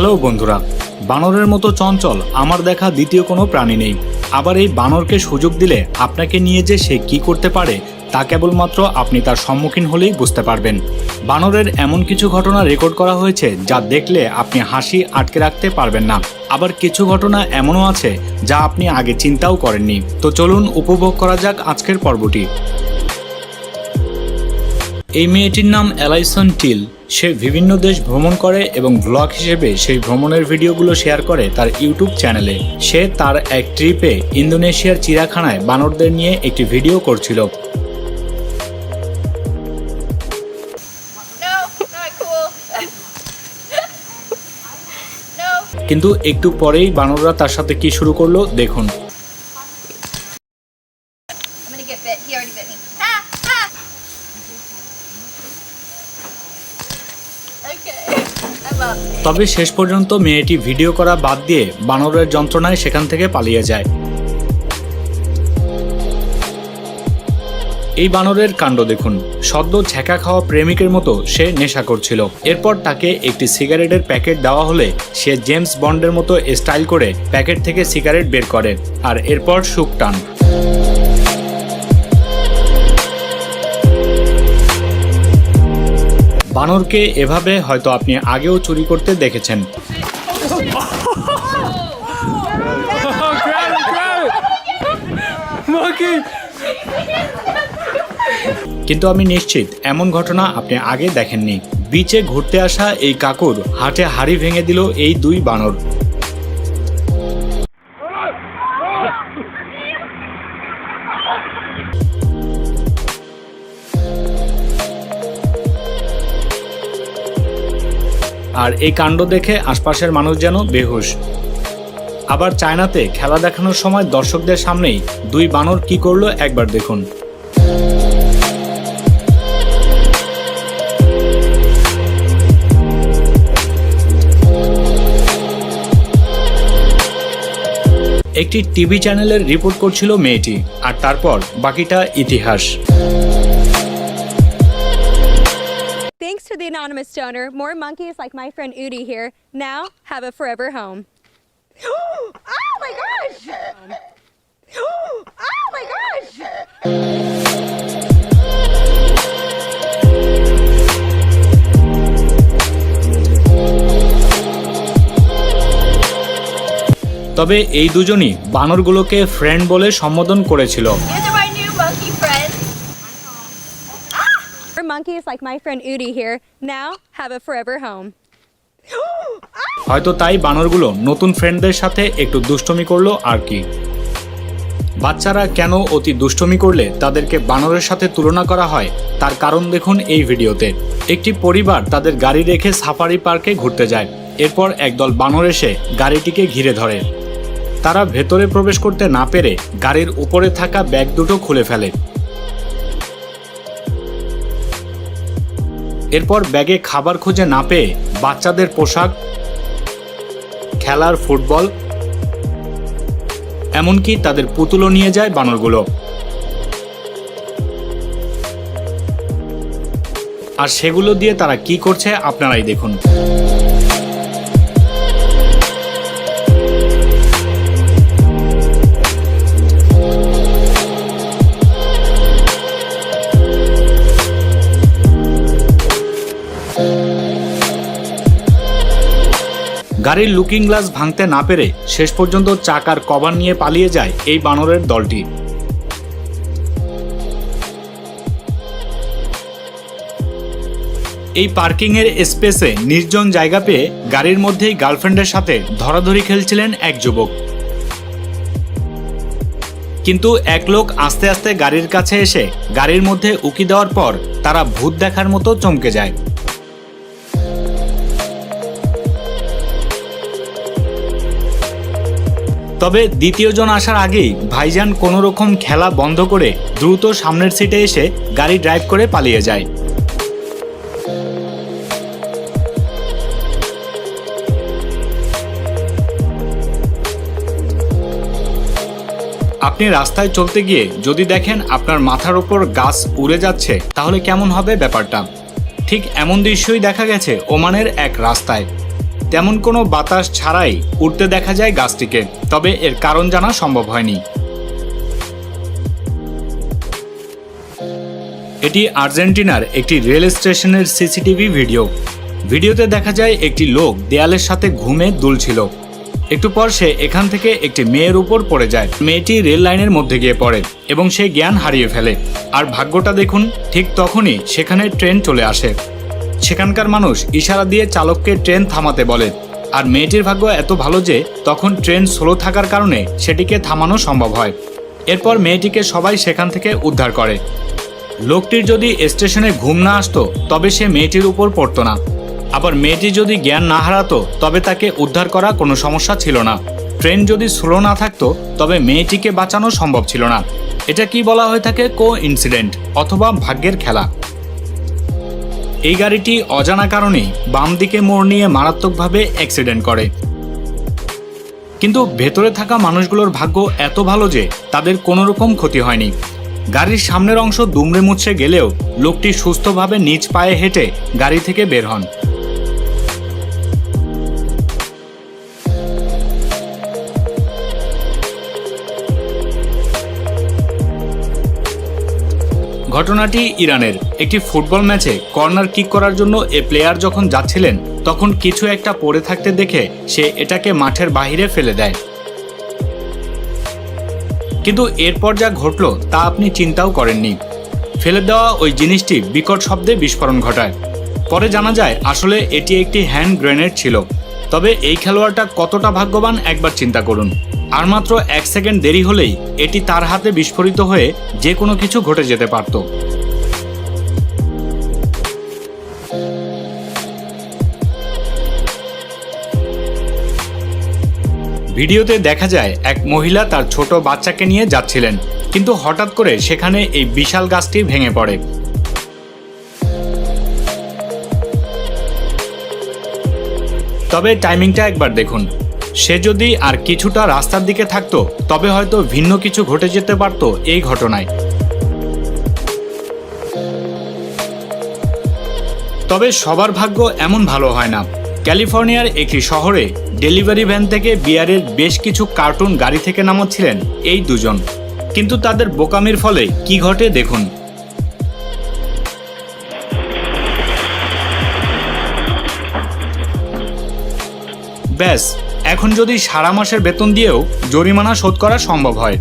Hello বন্ধুরা, বানরের মতো চঞ্চল আমার দেখা দ্বিতীয় কোনো প্রাণী নেই। আবার এই বানরকে সুযোগ দিলে আপনাকে নিয়ে যে সে কি করতে পারে তা কেবলমাত্র আপনি তার সম্মুখীন হলেই বুঝতে পারবেন। বানরের এমন কিছু ঘটনা রেকর্ড করা হয়েছে যা দেখলে আপনি হাসি আটকে রাখতে পারবেন না। আবার কিছু ঘটনা এমনও আছে যা আপনি আগে চিন্তাও করেননি। তো চলুন উপভোগ করা যাক আজকের পর্বটি। এই মেয়েটির নাম অ্যালাইসন টিল। সে বিভিন্ন দেশ ভ্রমণ করে এবং ব্লগ হিসেবে সেই ভ্রমণের ভিডিওগুলো শেয়ার করে তার ইউটিউব চ্যানেলে। সে তার এক ট্রিপে ইন্দোনেশিয়ার চিড়িয়াখানায় বানরদের নিয়ে একটি ভিডিও করছিল। কিন্তু একটু পরেই বানররা তার সাথে কি শুরু করলো দেখুন। তবে শেষ পর্যন্ত মেয়েটি ভিডিও করা বাদ দিয়ে বানরের যন্ত্রণায় সেখান থেকে পালিয়ে যায়। এই বানরের কাণ্ড দেখুন। সদ্য ছ্যাঁকা খাওয়া প্রেমিকের মতো সে নেশা করছিল। এরপর তাকে একটি সিগারেটের প্যাকেট দেওয়া হলে সে জেমস বন্ডের মতো স্টাইল করে প্যাকেট থেকে সিগারেট বের করে আর এরপর সুখ টান। বানরকে এভাবে হয়তো আপনি আগেও চুরি করতে দেখেছেন। কিন্তু আমি নিশ্চিত এমন ঘটনা আপনি আগে দেখেননি। বিচে ঘুরতে আসা এই কাকুর হাটে হাড়ি ভেঙে দিল এই দুই বানর। আর এই কাণ্ড দেখে আশপাশের মানুষ যেন বেহুশ। আবার চায়নাতে খেলা দেখানোর সময় দর্শকদের সামনেই দুই বানর কি করলো একবার দেখুন। একটি টিভি চ্যানেলের রিপোর্ট করছিল মেয়েটি, আর তারপর বাকিটা ইতিহাস। Thanks to the anonymous donor, more monkeys like my friend Udi here now have a forever home. Oh my gosh! Oh my gosh! তবে এই দুজনই বানরগুলোকে ফ্রেন্ড বলে সম্বোধন করেছিল। Monkeys like my friend Udi here now have a forever home. হয়তো তাই বানরগুলো নতুন ফ্রেন্ডদের সাথে একটু দুষ্টুমি করলো আর কি। বাচ্চারা কেন অতি দুষ্টুমি করলে তাদেরকে বানরের সাথে তুলনা করা হয় তার কারণ দেখুন এই ভিডিওতে। একটি পরিবার তাদের গাড়ি রেখে সাফারি পার্কে ঘুরতে যায়। এরপর একদল বানর এসে গাড়িটিকে ঘিরে ধরে। তারা ভেতরে প্রবেশ করতে না পেরে গাড়ির উপরে থাকা ব্যাগ দুটো খুলে ফেলে। এরপর ব্যাগে খাবার খুঁজে না পেয়ে বাচ্চাদের পোশাক, খেলার ফুটবল, এমনকি তাদের পুতুলও নিয়ে যায় বানরগুলো। আর সেগুলো দিয়ে তারা কি করছে আপনারাই দেখুন। গাড়ির লুকিং গ্লাস ভাঙতে না পেরে শেষ পর্যন্ত চাকার কভার নিয়ে পালিয়ে যায় এই বানরের দলটি। এই পার্কিং এর স্পেসে নির্জন জায়গা পেয়ে গাড়ির মধ্যেই গার্লফ্রেন্ডের সাথে ধরাধরি খেলছিলেন এক যুবক। কিন্তু এক লোক আস্তে আস্তে গাড়ির কাছে এসে গাড়ির মধ্যে উকি দেওয়ার পর তারা ভূত দেখার মতো চমকে যায়। তবে দ্বিতীয় জন আসার আগেই ভাইজান কোনো রকম খেলা বন্ধ করে দ্রুত সামনের সিটে এসে গাড়ি ড্রাইভ করে পালিয়ে যায়। আপনি রাস্তায় চলতে গিয়ে যদি দেখেন আপনার মাথার উপর গাছ উড়ে যাচ্ছে তাহলে কেমন হবে ব্যাপারটা? ঠিক এমন দৃশ্যই দেখা গেছে ওমানের এক রাস্তায়। তেমন কোনো বাতাস ছাড়াই উড়তে দেখা যায় গাছটিকে, তবে এর কারণ জানা সম্ভব হয়নি। এটি আর্জেন্টিনার একটি রেল স্টেশনের সিসিটিভি ভিডিও। ভিডিওতে দেখা যায় একটি লোক দেয়ালের সাথে ঘুমে দুলছিল। একটু পর সে এখান থেকে একটি মেয়ের উপর পড়ে যায়। মেয়েটি রেল লাইনের মধ্যে গিয়ে পড়ে এবং সে জ্ঞান হারিয়ে ফেলে। আর ভাগ্যটা দেখুন, ঠিক তখনই সেখানে ট্রেন চলে আসে। সেখানকার মানুষ ইশারা দিয়ে চালককে ট্রেন থামাতে বলে। আর মেয়েটির ভাগ্য এত ভালো যে তখন ট্রেন স্লো থাকার কারণে সেটিকে থামানো সম্ভব হয়। এরপর মেয়েটিকে সবাই সেখান থেকে উদ্ধার করে। লোকটির যদি স্টেশনে ঘুম না আসতো তবে সে মেয়েটির উপর পড়তো না। আবার মেয়েটি যদি জ্ঞান না হারাতো তবে তাকে উদ্ধার করা কোনো সমস্যা ছিল না। ট্রেন যদি স্লো না থাকতো তবে মেয়েটিকে বাঁচানো সম্ভব ছিল না। এটা কি বলা হয়ে থাকে কো-ইনসিডেন্ট অথবা ভাগ্যের খেলা। এই গাড়িটি অজানা কারণেই বাম দিকে মোড় নিয়ে মারাত্মকভাবে অ্যাক্সিডেন্ট করে। কিন্তু ভেতরে থাকা মানুষগুলোর ভাগ্য এত ভালো যে তাদের কোনো রকম ক্ষতি হয়নি। গাড়ির সামনের অংশ দুমড়ে মুচড়ে গেলেও লোকটি সুস্থভাবে নিজ পায়ে হেঁটে গাড়ি থেকে বের হন। ঘটনাটি ইরানের একটি ফুটবল ম্যাচে কর্নার কিক করার জন্য এ প্লেয়ার যখন যাচ্ছিলেন তখন কিছু একটা পড়ে থাকতে দেখে সে এটাকে মাঠের বাহিরে ফেলে দেয়। কিন্তু এরপর যা ঘটল তা আপনি চিন্তাও করেননি। ফেলে দেওয়া ওই জিনিসটি বিকট শব্দে বিস্ফোরণ ঘটায়। পরে জানা যায় আসলে এটি একটি হ্যান্ড গ্রেনেড ছিল। তবে এই খেলোয়াড়টা কতটা ভাগ্যবান একবার চিন্তা করুন। আর মাত্র 1 সেকেন্ড দেরি হলেই এটি তার হাতে বিস্ফোরিত হয়ে যে কোনো কিছু ঘটে যেতে পারত। ভিডিওতে দেখা যায় এক মহিলা তার ছোট বাচ্চাকে নিয়ে যাচ্ছিলেন, কিন্তু হঠাৎ করে সেখানে এই বিশাল গাছটি ভেঙে পড়ে। তবে টাইমিংটা একবার দেখুন। সে যদি আর কিছুটা রাস্তার দিকে থাকতো তবে হয়তো ভিন্ন কিছু ঘটে যেতে পারত এই ঘটনায়। তবে সবার ভাগ্য এমন ভালো হয় না। ক্যালিফোর্নিয়ার একটি শহরে ডেলিভারি ভ্যান থেকে বিয়ারের বেশ কিছু কার্টুন গাড়ি থেকে নামাচ্ছিলেন এই দুজন, কিন্তু তাদের বোকামির ফলে কি ঘটে দেখুন। ব্যাস, এখন যদি সারা মাসের বেতন দিয়েও জরিমানা শোধ করা সম্ভব হয়।